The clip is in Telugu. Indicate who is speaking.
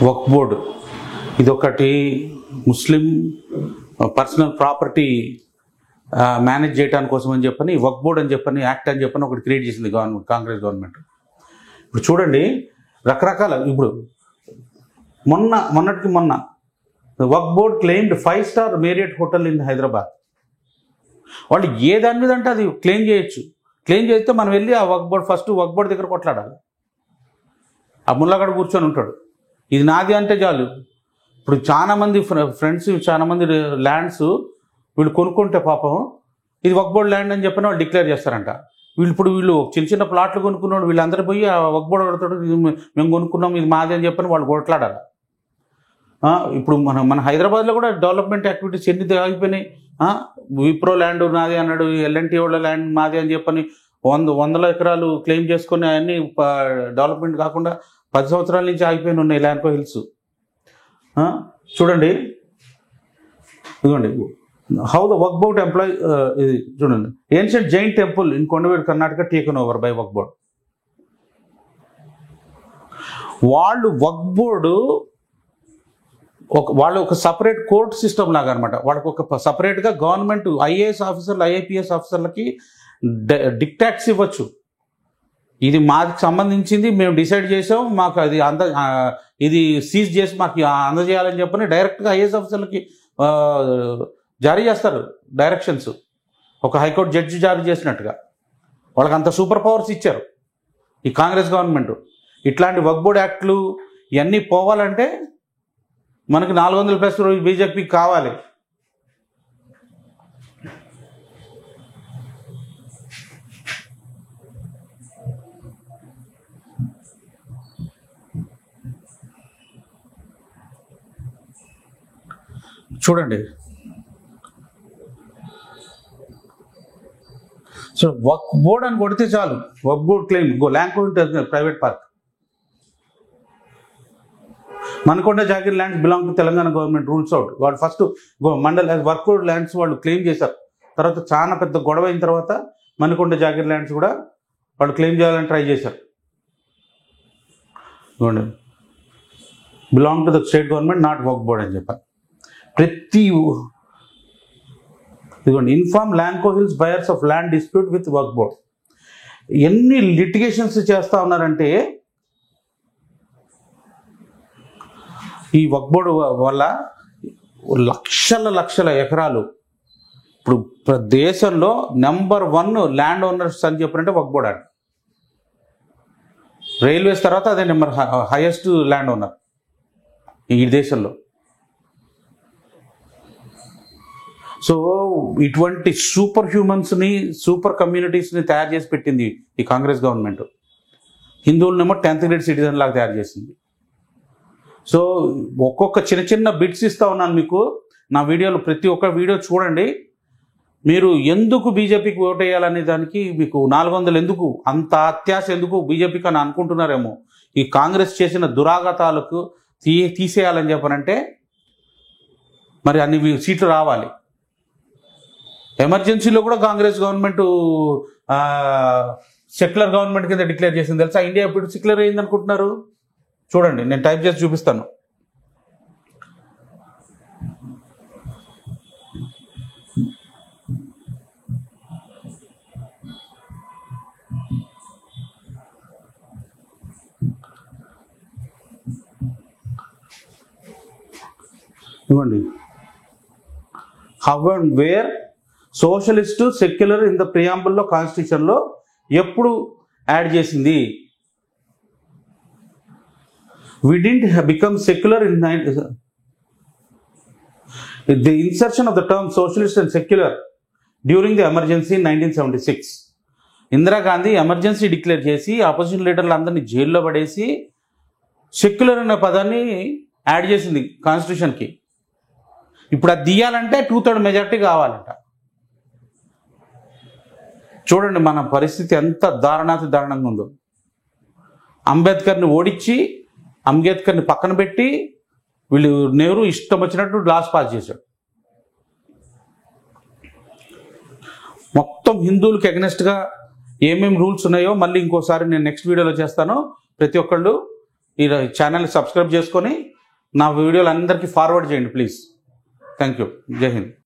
Speaker 1: వక్ఫ్ బోర్డు ఇదొకటి ముస్లిం పర్సనల్ ప్రాపర్టీ మేనేజ్ చేయడానికి కోసం అని చెప్పని వక్ఫ్ బోర్డ్ అని చెప్పని యాక్ట్ అని చెప్పని ఒకటి క్రియేట్ చేసింది గవర్నమెంట్, కాంగ్రెస్ గవర్నమెంట్. ఇప్పుడు చూడండి రకరకాల, ఇప్పుడు మొన్నటికి మొన్న Waqf board claimed 5-star Marriott hotel in Hyderabad. వాళ్ళు ఏ దాని మీద అంటే అది క్లెయిమ్ చేయొచ్చు. క్లెయిమ్ చేస్తే మనం వెళ్ళి ఆ వక్ఫ్ బోర్డ్ దగ్గర కొట్లాడాలి. ఆ ముల్లగాడు కూర్చొని ఉంటాడు, ఇది నాది అంటే చాలు. ఇప్పుడు చాలామంది ఫ్రెండ్స్ చాలామంది ల్యాండ్స్ వీళ్ళు కొనుక్కుంటే పాపం ఇది వక్ఫ్ బోర్డ్ ల్యాండ్ అని చెప్పిన వాళ్ళు డిక్లేర్ చేస్తారంట. వీళ్ళు చిన్న చిన్న ప్లాట్లు కొనుక్కున్నాడు, వీళ్ళందరూ పోయి ఆ వక్ఫ్ బోర్డ్ కడతాడు, మేము కొనుక్కున్నాం ఇది మాది అని చెప్పని వాళ్ళు కొట్లాడాలి. ఇప్పుడు మన హైదరాబాద్లో కూడా డెవలప్మెంట్ యాక్టివిటీస్ ఎన్ని ఆగిపోయినాయి. విప్రో ల్యాండ్ నాది అన్నాడు, ఎల్ఎన్టీ వాళ్ళ ల్యాండ్ మాది అని చెప్పని వందల ఎకరాలు క్లెయిమ్ చేసుకొని అవన్నీ డెవలప్మెంట్ కాకుండా 10 సంవత్సరాల నుంచి ఆగిపోయిన ఉన్నాయి ల్యాండ్కో హిల్స్. చూడండి ఇదిగోండి how the Waqf board employ, ఇది చూడండి ancient Jain temple in Kondaveedu Karnataka taken over by Waqf board. వాళ్ళు వక్ఫ్ బోర్డు వాళ్ళు ఒక సపరేట్ కోర్ట్ సిస్టమ్ లాగా అనమాట. వాళ్ళకి ఒక సపరేట్గా గవర్నమెంట్ ఐఏఎస్ ఆఫీసర్లు ఐఏపీఎస్ ఆఫీసర్లకి డిక్టాట్స్ ఇవ్వచ్చు. ఇది మాకు సంబంధించింది, మేము డిసైడ్ చేసాం, మాకు అది ఇది సీజ్ చేసి మాకు అందజేయాలని చెప్పని డైరెక్ట్గా ఐఏఎస్ ఆఫీసర్లకి జారీ చేస్తారు డైరెక్షన్స్. ఒక హైకోర్టు జడ్జి జారీ చేసినట్టుగా వాళ్ళకి అంత సూపర్ పవర్స్ ఇచ్చారు ఈ కాంగ్రెస్ గవర్నమెంట్. ఇట్లాంటి వక్ఫ్ బోర్డ్ యాక్ట్లు ఇవన్నీ పోవాలంటే మనకి 400+ బీజేపీకి కావాలి. చూడండి సో వక్ఫ్ బోర్డ్ అని కొడితే చాలు, Waqf board claim Lanco private park. Manikonda Jagir lands belong to Telangana government rules out. వాళ్ళు ఫస్ట్ మండల్ వర్క్ ల్యాండ్స్ వాళ్ళు క్లెయిమ్ చేశారు. తర్వాత చాలా పెద్ద గొడవ అయిన తర్వాత మనకొండ జాగీర్ ల్యాండ్స్ కూడా వాళ్ళు క్లెయిమ్ చేయాలని ట్రై చేశారు. Belong to the state government not Waqf board అని చెప్పారు. ఇదిగోండి inform Lanco hills buyers of land dispute with Waqf board. ఎన్ని లిటిగేషన్స్ చేస్తూ ఉన్నారంటే ఈ వక్ఫ్ బోర్డు వల్ల లక్షల ఎకరాలు. ఇప్పుడు దేశంలో నెంబర్ 1 ల్యాండ్ ఓనర్స్ అని చెప్పారంటే వక్ఫ్ బోర్డ్ అండి. రైల్వేస్ తర్వాత అదే నెంబర్ హైయెస్ట్ ల్యాండ్ ఓనర్ ఈ దేశంలో. సో ఇటువంటి సూపర్ హ్యూమన్స్ని సూపర్ కమ్యూనిటీస్ని తయారు చేసి పెట్టింది ఈ కాంగ్రెస్ గవర్నమెంట్. హిందువులనేమో 10th grade సిటిజన్ లాగా తయారు చేసింది. సో ఒక్కొక్క చిన్న బిట్స్ ఇస్తూ ఉన్నాను మీకు నా వీడియోలో. ప్రతి ఒక్క వీడియో చూడండి. మీరు ఎందుకు బీజేపీకి ఓటు వేయాలనే దానికి మీకు 400 ఎందుకు అంత అత్యాశ ఎందుకు బీజేపీకి అని అనుకుంటున్నారేమో. ఈ కాంగ్రెస్ చేసిన దురాగతాలకు తీసేయాలని చెప్పనంటే మరి అన్ని సీట్లు రావాలి. ఎమర్జెన్సీలో కూడా కాంగ్రెస్ గవర్నమెంట్ సెక్యులర్ గవర్నమెంట్ కింద డిక్లేర్ చేసింది తెలుసా. ఇండియా ఎప్పుడు సెక్యులర్ అయింది అనుకుంటున్నారు? చూడండి నేను టైప్ చేసి చూపిస్తాను. ఇవ్వండి how and where socialist secular in the ప్రియాంబుల్లో కాన్స్టిట్యూషన్లో ఎప్పుడు యాడ్ చేసింది. We didn't become secular in the insertion of the term socialist and secular during the emergency in 1976. Indira Gandhi emergency declare చేసి అపోజిషన్ లీడర్లు అందరినీ జైల్లో పడేసి సెక్యులర్ అనే పదాన్ని యాడ్ చేసింది కాన్స్టిట్యూషన్కి. ఇప్పుడు అది తీయాలంటే 2/3 మెజారిటీ కావాలంట. చూడండి మన పరిస్థితి ఎంత దారుణంగా ఉందో. అంబేద్కర్ని ఓడించి అంబేద్కర్ని పక్కన పెట్టి వీళ్ళు నెహ్రూ ఇష్టం వచ్చినట్టు లాస్ పాస్ చేశాడు. మొత్తం హిందువులకు అగెనెస్ట్గా ఏమేమి రూల్స్ ఉన్నాయో మళ్ళీ ఇంకోసారి నేను నెక్స్ట్ వీడియోలో చేస్తాను. ప్రతి ఒక్కళ్ళు ఈ ఛానల్ని సబ్స్క్రైబ్ చేసుకొని నా వీడియోలు అందరికీ ఫార్వర్డ్ చేయండి ప్లీజ్. Thank you. జై హింద్.